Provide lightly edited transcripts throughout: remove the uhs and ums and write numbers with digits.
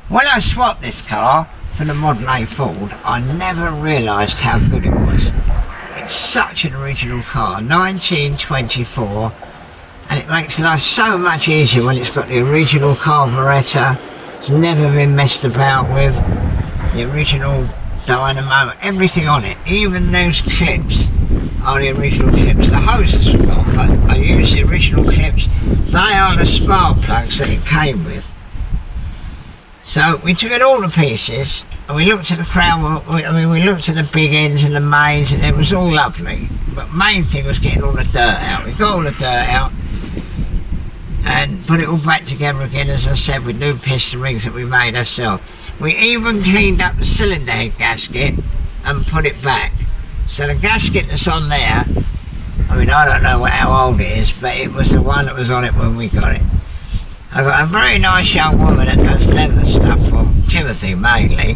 When I swapped this car for the Model A Ford, I never realised how good it was. It's such an original car, 1924, and it makes life so much easier when it's got the original carburettor. It's never been messed about with. The original dynamo, everything on it, even those clips are the original clips. The hoses are gone, but I use the original clips. They are the spark plugs that it came with. So we took it all to pieces, and we looked at the crown, we looked at the big ends and the mains, and it was all lovely. But main thing was getting all the dirt out. We got all the dirt out and put it all back together again, as I said, with new piston rings that we made ourselves. We even cleaned up the cylinder head gasket and put it back. So the gasket that's on there, I mean, I don't know how old it is, but it was the one that was on it when we got it. I got a very nice young woman that does leather stuff for Timothy mainly,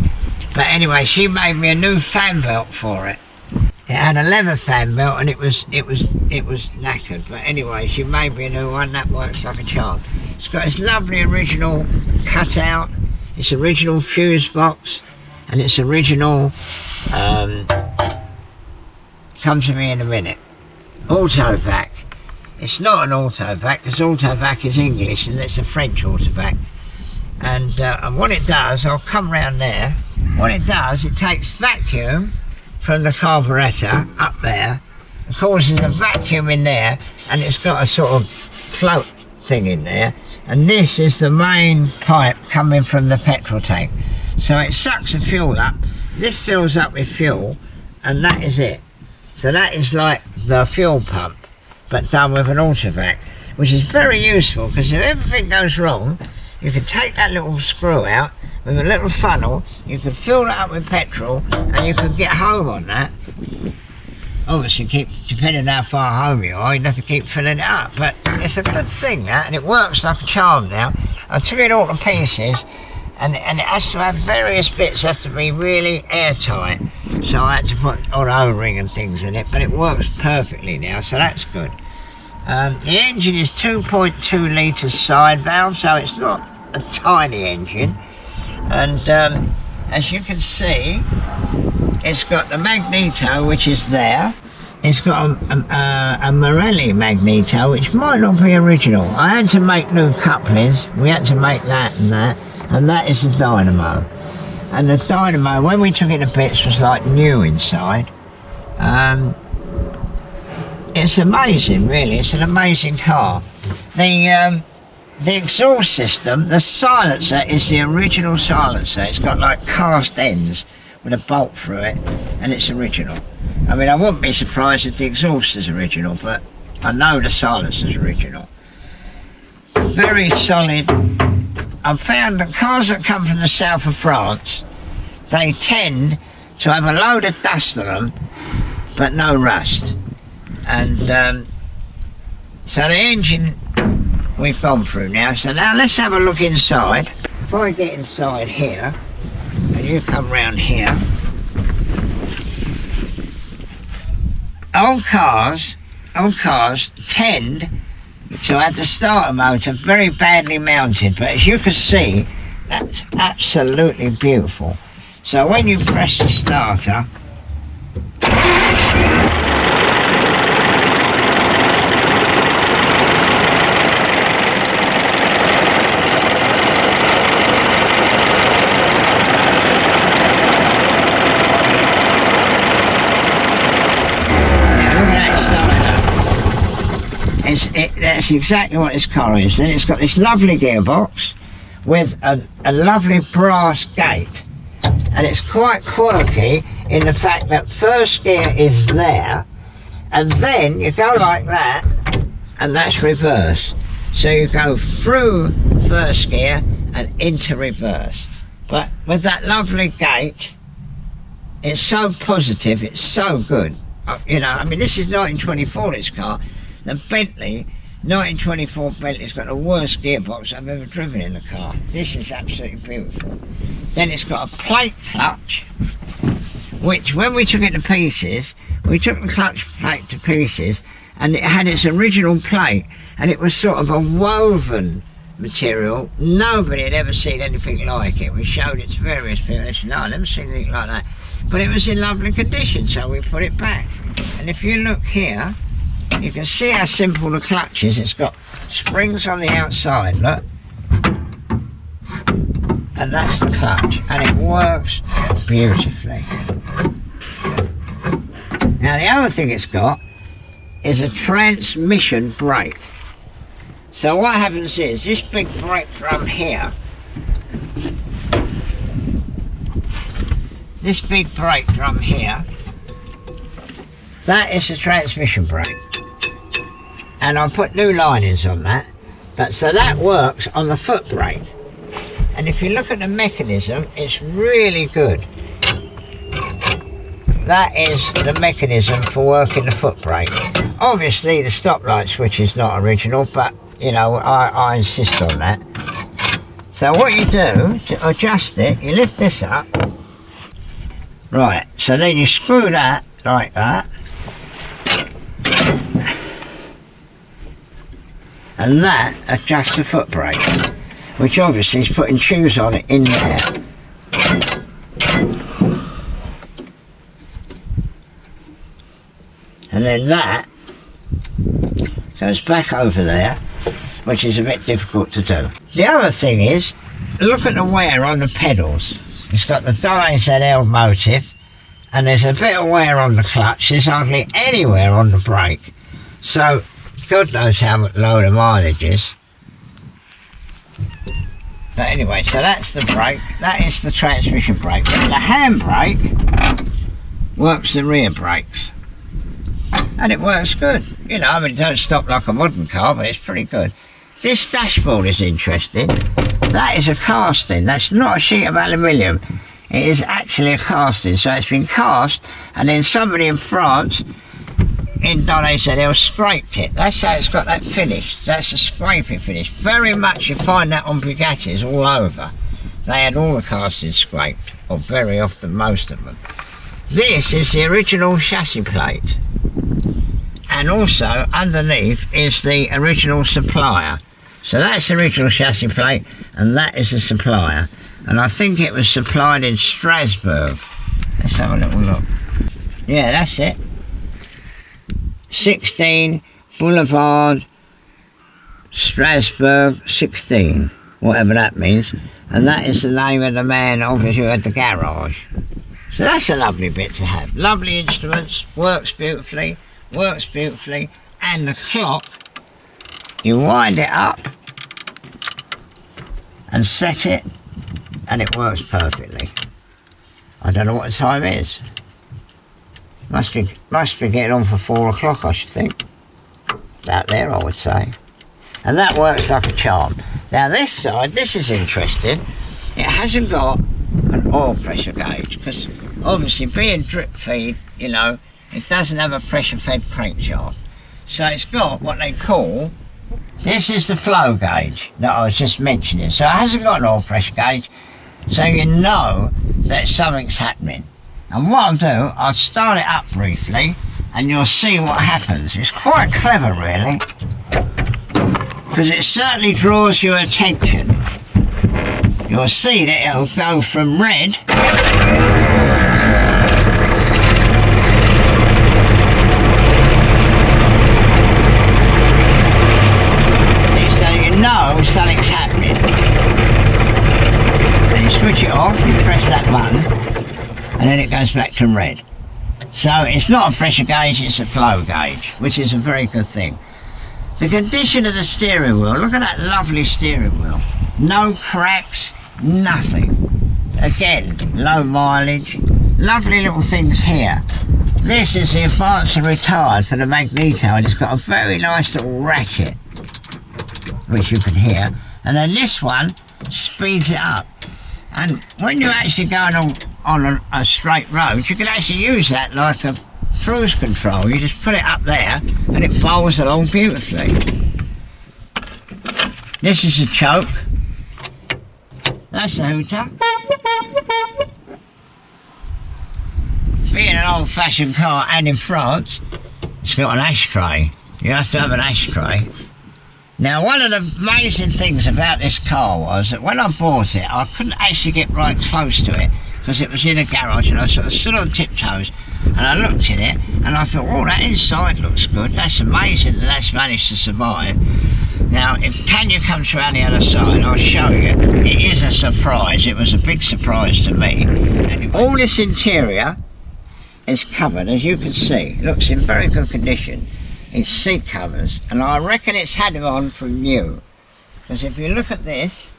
but anyway, she made me a new fan belt for it. It had a leather fan belt and it was knackered, but anyway, she made me a new one that works like a charm. It's got this lovely original cutout, its original fuse box, and its original come to me in a minute. Autovac. It's not an autovac, because autovac is English and it's a French autovac. And what it does, I'll come round there. What it does, it takes vacuum from the carburettor up there, and causes a vacuum in there, and it's got a sort of float thing in there. And this is the main pipe coming from the petrol tank. So it sucks the fuel up. This fills up with fuel, and that is it. So that is like the fuel pump, but done with an autovac, which is very useful, because if everything goes wrong, you can take that little screw out with a little funnel, you can fill that up with petrol, and you can get home on that. Obviously, depending on how far home you are, you'd have to keep filling it up, but it's a good thing, that, and it works like a charm now. I took it all to pieces, and it has to have various bits, have to be really airtight, so I had to put on O-ring and things in it, but it works perfectly now, so that's good. The engine is 2.2 litre side valve, so it's not a tiny engine, and as you can see, it's got the Magneto, which is there. It's got a Morelli Magneto, which might not be original. I had to make new couplings, we had to make that, and that is the dynamo. And the dynamo, when we took it to bits, was like new inside. It's amazing, really. It's an amazing car. The exhaust system, the silencer is the original silencer. It's got like cast ends with a bolt through it, and it's original. I mean, I wouldn't be surprised if the exhaust is original, but I know the silencer is original. Very solid. I've found that cars that come from the south of France, they tend to have a load of dust on them, but no rust. And so the engine we've gone through now. So now let's have a look inside. If I get inside here, and you come round here, old cars tend to have the starter motor very badly mounted, but as you can see, that's absolutely beautiful. So when you press the starter, that's exactly what this car is. Then it's got this lovely gearbox with a lovely brass gate, and it's quite quirky in the fact that first gear is there, and then you go like that, and that's reverse. So you go through first gear and into reverse. But with that lovely gate, it's so positive, it's so good. You know, I mean, this is 1924, this car. The Bentley, 1924 Bentley's got the worst gearbox I've ever driven in a car. This is absolutely beautiful. Then it's got a plate clutch, which when we took it to pieces, we took the clutch plate to pieces, and it had its original plate, and it was sort of a woven material. Nobody had ever seen anything like it. We showed it to various people. They said, no, I've never seen anything like that. But it was in lovely condition, so we put it back. And if you look here, you can see how simple the clutch is. It's got springs on the outside, look. And that's the clutch, and it works beautifully. Now the other thing it's got is a transmission brake. So what happens is, this big brake drum here, that is the transmission brake. And I put new linings on that, but so that works on the foot brake. And if you look at the mechanism, it's really good. That is the mechanism for working the foot brake. Obviously the stoplight switch is not original, but you know, I insist on that. So what you do to adjust it, you lift this up. Right, so then you screw that like that. And that adjusts the foot brake, which obviously is putting shoes on it in there. And then that goes back over there, which is a bit difficult to do. The other thing is, look at the wear on the pedals. It's got the Donnet-Zedel motif, and there's a bit of wear on the clutch. There's hardly any wear on the brake. So, God knows how low the mileage is. But anyway, so that's the brake. That is the transmission brake. But the handbrake works the rear brakes. And it works good. You know, I mean, it don't stop like a modern car, but it's pretty good. This dashboard is interesting. That is a casting. That's not a sheet of aluminium. It is actually a casting. So it's been cast, and then somebody in France, in Donai-Zedel, scraped it. That's how it's got that finish. That's a scraping finish. Very much you find that on Bugattis all over. They had all the castings scraped, or very often most of them. This is the original chassis plate. And also underneath is the original supplier. So that's the original chassis plate, and that is the supplier. And I think it was supplied in Strasbourg. Let's have a little look. Yeah, that's it. 16 Boulevard Strasbourg 16, whatever that means. And that is the name of the man obviously who had the garage. So that's a lovely bit to have. Lovely instruments, works beautifully, and the clock, you wind it up and set it, and it works perfectly. I don't know what the time is. Must be getting on for 4 o'clock, I should think. About there, I would say. And that works like a charm. Now this side, this is interesting. It hasn't got an oil pressure gauge, because obviously being drip feed, you know, it doesn't have a pressure fed crankshaft. So it's got what they call, this is the flow gauge that I was just mentioning. So it hasn't got an oil pressure gauge, so you know that something's happening. And what I'll do, I'll start it up briefly and you'll see what happens. It's quite clever really, because it certainly draws your attention. You'll see that it'll go from red know something's happening. Then you switch it off, you press that button, and then it goes back to red. So it's not a pressure gauge, it's a flow gauge, which is a very good thing. The condition of the steering wheel, look at that lovely steering wheel. No cracks, nothing. Again, low mileage, lovely little things here. This is the advanced and retired for the Magneto, and it's got a very nice little ratchet, which you can hear, and then this one speeds it up. And when you're actually going on a straight road, you can actually use that like a cruise control. You just put it up there and it bowls along beautifully. This is a choke. That's the hooter. Being an old-fashioned car, and in France, it's got an ashtray. You have to have an ashtray. Now, one of the amazing things about this car was that when I bought it, I couldn't actually get right close to it because it was in a garage, and I sort of stood on tiptoes and I looked in it and I thought, oh, that inside looks good. That's amazing that that's managed to survive. Now, if Tanya comes around the other side, I'll show you. It is a surprise. It was a big surprise to me. Anyway, all this interior is covered, as you can see. It looks in very good condition. It's seat covers, and I reckon it's had them on from new. Because if you look at this,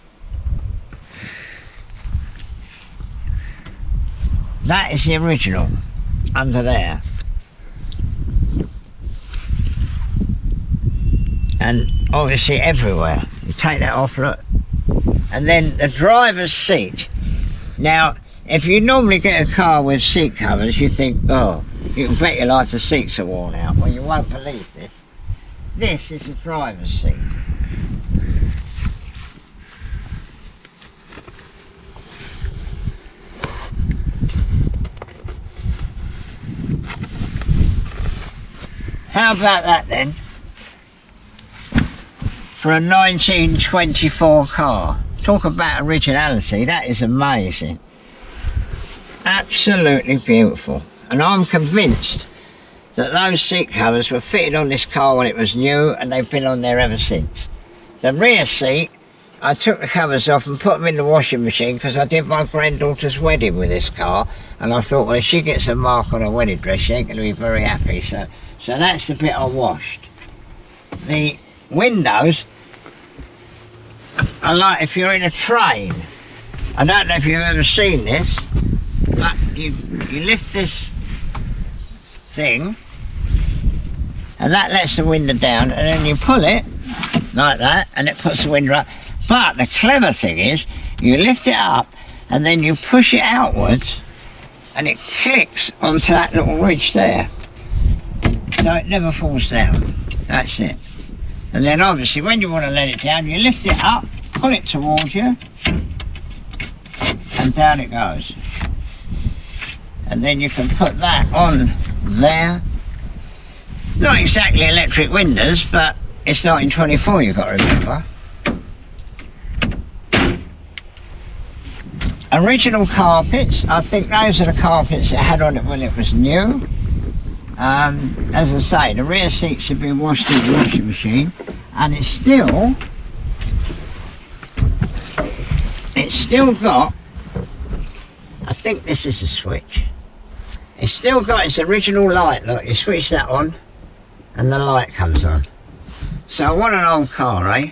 that is the original under there. And obviously everywhere. You take that off, look. And then the driver's seat. Now, if you normally get a car with seat covers, you think, oh, you can bet your life the seats are worn out. Well, you won't believe this. This is the driver's seat. How about that then? For a 1924 car. Talk about originality, that is amazing. Absolutely beautiful. And I'm convinced that those seat covers were fitted on this car when it was new, and they've been on there ever since. The rear seat, I took the covers off and put them in the washing machine because I did my granddaughter's wedding with this car, and I thought, well, if she gets a mark on her wedding dress, she ain't going to be very happy. So that's the bit I washed. The windows are like if you're in a train. I don't know if you've ever seen this, but you lift this thing and that lets the window down, and then you pull it like that and it puts the window up. But the clever thing is you lift it up and then you push it outwards and it clicks onto that little ridge there, so it never falls down. That's it. And then obviously when you want to let it down, you lift it up, pull it towards you, and down it goes. And then you can put that on there. Not exactly electric windows, but it's 1924, you've got to remember. Original carpets, I think those are the carpets it had on it when it was new. As I say, the rear seats have been washed in the washing machine, and it's still got, I think this is a switch, it's still got its original light. Look, you switch that on and the light comes on. So what an old car, eh?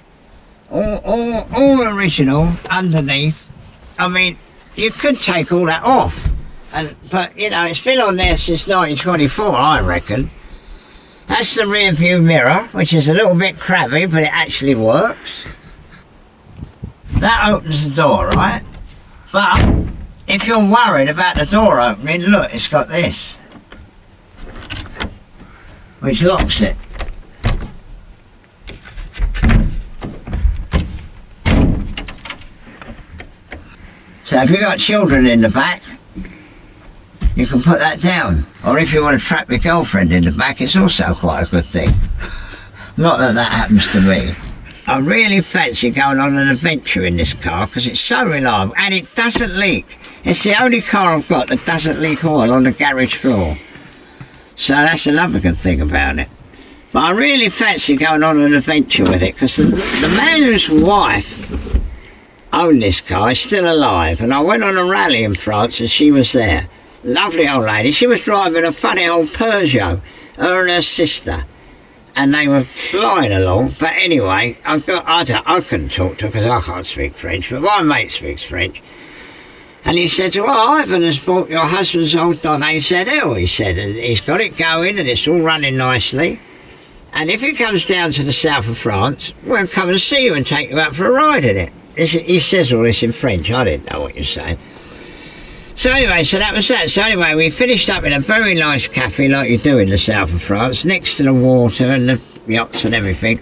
All original underneath. I mean, you could take all that off, but you know, it's been on there since 1924, I reckon. That's the rear view mirror, which is a little bit crabby, but it actually works. That opens the door, right? But if you're worried about the door opening, look, it's got this, which locks it. So if you've got children in the back, you can put that down. Or if you want to trap your girlfriend in the back, it's also quite a good thing. Not that that happens to me. I really fancy going on an adventure in this car because it's so reliable and it doesn't leak. It's the only car I've got that doesn't leak oil on the garage floor. So that's another good thing about it. But I really fancy going on an adventure with it because the man whose wife owned this car is still alive, and I went on a rally in France and she was there. Lovely old lady. She was driving a funny old Peugeot, her and her sister, and they were flying along. But anyway, I couldn't talk to her because I can't speak French, but my mate speaks French. And he said to her, oh, Ivan has bought your husband's old Donnet-Zedel, he said, and he's got it going and it's all running nicely. And if he comes down to the south of France, we'll come and see you and take you out for a ride in it. He says all this in French, I didn't know what you're saying. So anyway, so that was that. So anyway, we finished up in a very nice cafe like you do in the south of France, next to the water and the yachts and everything.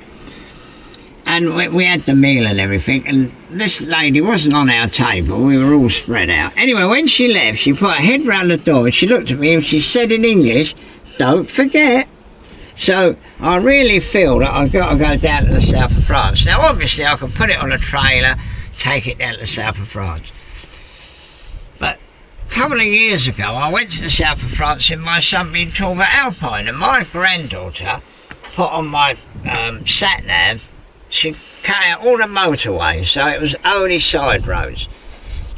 And we had the meal and everything, and this lady wasn't on our table, we were all spread out. Anyway, when she left, she put her head round the door and she looked at me and she said in English, don't forget. So I really feel that I've got to go down to the south of France. Now obviously I can put it on a trailer, take it down to the south of France. But a couple of years ago I went to the south of France in my Sunbeam Tour Alpine, and my granddaughter put on my sat-nav, she cut out all the motorways, so it was only side roads.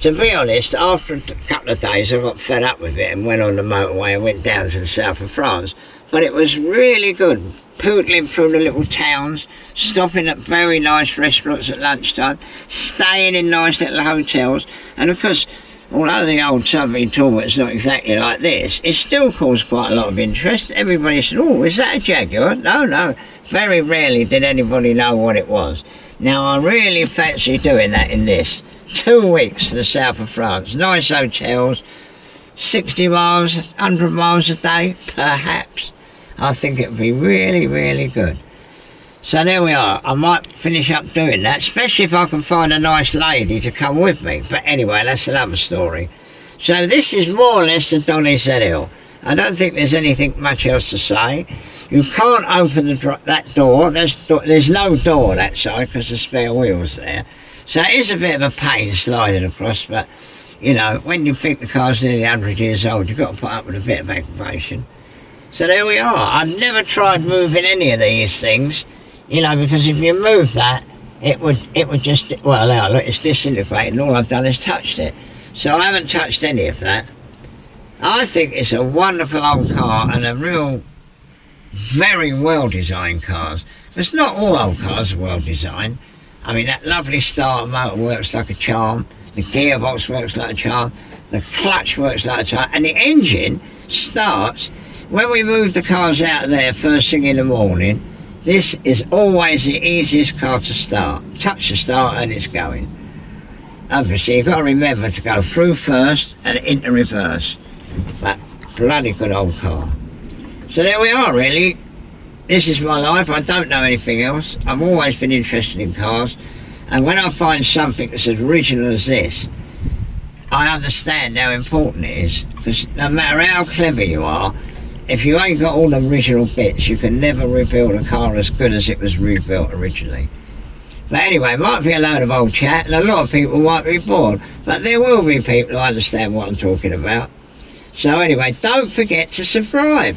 To be honest, after a couple of days I got fed up with it and went on the motorway and went down to the south of France. But it was really good, poodling through the little towns, stopping at very nice restaurants at lunchtime, staying in nice little hotels, and of course, although the old Sunbeam Tour is not exactly like this, it still caused quite a lot of interest. Everybody said, "Oh, is that a Jaguar?" No. Very rarely did anybody know what it was. Now I really fancy doing that in this. 2 weeks to the south of France, nice hotels, 60 miles, 100 miles a day, perhaps. I think it would be really, really good. So there we are. I might finish up doing that, especially if I can find a nice lady to come with me. But anyway, that's another story. So this is more or less the Donnet-Zedel. I don't think there's anything much else to say. You can't open that door. There's no door that side because the spare wheel's there. So it is a bit of a pain sliding across, but you know, when you think the car's nearly 100 years old, you've got to put up with a bit of aggravation. So there we are. I've never tried moving any of these things, you know, because if you move that, it would just, well, now look, it's disintegrated, and all I've done is touched it. So I haven't touched any of that. I think it's a wonderful old car and a real, very well-designed cars. Because not all old cars are well-designed. I mean, that lovely starter motor works like a charm. The gearbox works like a charm. The clutch works like a charm. And the engine starts, when we move the cars out of there first thing in the morning, this is always the easiest car to start. Touch the start and it's going. Obviously, you've got to remember to go through first and into reverse. But bloody good old car. So there we are, really. This is my life. I don't know anything else. I've always been interested in cars, and when I find something that's as original as this, I understand how important it is, because no matter how clever you are, if you ain't got all the original bits, you can never rebuild a car as good as it was rebuilt originally. But anyway, it might be a load of old chat, and a lot of people might be bored, but there will be people who understand what I'm talking about. So anyway, don't forget to subscribe.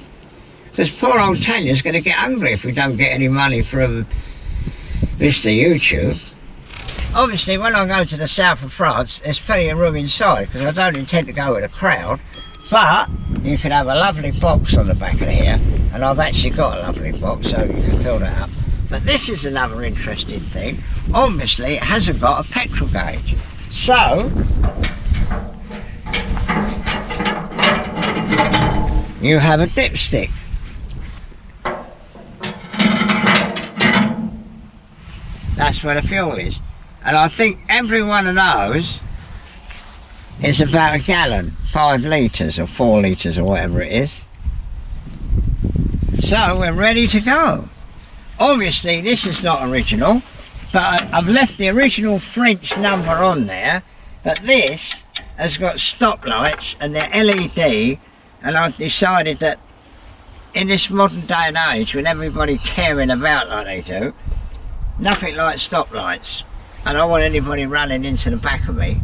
Because poor old Tanya's going to get hungry if we don't get any money from Mr. YouTube. Obviously, when I go to the south of France, there's plenty of room inside, because I don't intend to go with a crowd. But you can have a lovely box on the back of here, and I've actually got a lovely box, so you can fill that up. But this is another interesting thing. Obviously, it hasn't got a petrol gauge. So you have a dipstick. That's where the fuel is. And I think every one of those is about a gallon, 5 litres or 4 litres or whatever it is. So we're ready to go. Obviously this is not original, but I've left the original French number on there, but this has got stop lights and they're LED, and I've decided that in this modern day and age, with everybody tearing about like they do, nothing like stop lights. I don't want anybody running into the back of me.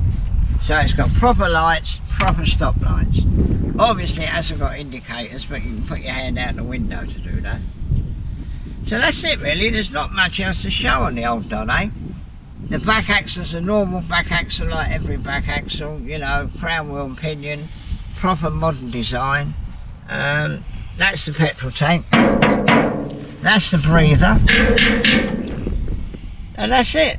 So it's got proper lights, proper stop lights. Obviously it hasn't got indicators, but you can put your hand out the window to do that. So that's it really. There's not much else to show on the old Donai. The back axle's a normal back axle like every back axle, you know, crown wheel and pinion, proper modern design. That's the petrol tank. That's the breather. And that's it.